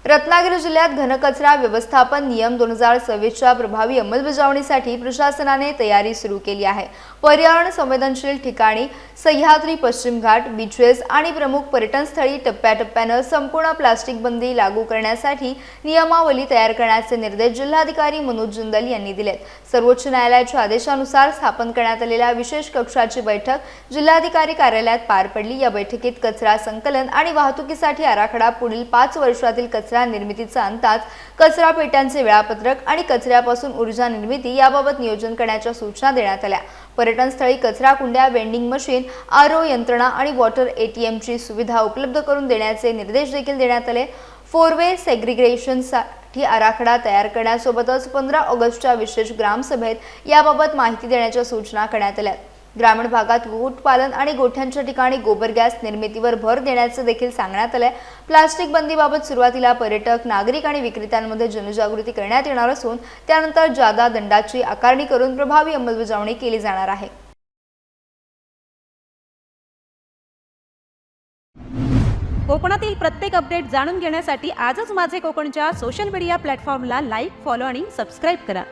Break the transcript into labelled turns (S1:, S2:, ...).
S1: रत्नागिरी जिल्ह्यात घनकचरा व्यवस्थापन नियम 2026च्या प्रभावी अंमलबजावणीसाठी प्रशासनाने तयारी सुरू केली आहे। पर्यावरण संवेदनशील ठिकाणी, सह्याद्री पश्चिम घाट, बीचेस आणि प्रमुख पर्यटनस्थळी टप्प्याटप्प्याने संपूर्ण प्लास्टिक बंदी लागू करण्यासाठी नियमावली तयार करण्याचे निर्देश जिल्हाधिकारी मनोज जिंदल यांनी दिलेत। सर्वोच्च न्यायालयाच्या आदेशानुसार स्थापन करण्यात आलेल्या विशेष कक्षाची बैठक जिल्हाधिकारी कार्यालयात पार पडली। या बैठकीत कचरा संकलन आणि वाहतुकीसाठी आराखडा, पुढील 5 वर्षातील कचरा निर्मितीचा अंदाज, कचरा पेट्यांचे वेळापत्रक आणि कचऱ्यापासून ऊर्जा निर्मिती याबाबत नियोजन करण्याच्या सूचना देण्यात आल्या। पर्यटनस्थळी कचरा कुंड्या, वेंडिंग मशीन, आरओ यंत्रणा आणि वॉटर एटीएमची सुविधा उपलब्ध करून देण्याचे निर्देश देखील देण्यात आले। 4-वे सेग्रिगेशनसाठी आराखडा तयार करण्यासोबतच 15 ऑगस्टच्या विशेष ग्रामसभेत याबाबत माहिती देण्याच्या सूचना करण्यात आल्या। ग्रामीण भागात कुक्कुटपालन आणि गोठ्यांच्या ठिकाणी गोबर गॅस निर्मितीवर भर देण्याचे देखील सांगण्यात आले। प्लास्टिक बंदीबाबत सुरुवातीला पर्यटक, नागरिक आणि विक्रेत्यांमध्ये जनजागृती करण्यात येणार असून त्यानंतर जादा दंडाची आकारणी करून प्रभावी अंमलबजावणी केली जाणार आहे।
S2: कोकणातील प्रत्येक अपडेट जाणून घेण्यासाठी आजच माझे कोकणच्या सोशल मीडिया प्लॅटफॉर्मला लाईक, फॉलो आणि सबस्क्राईब करा।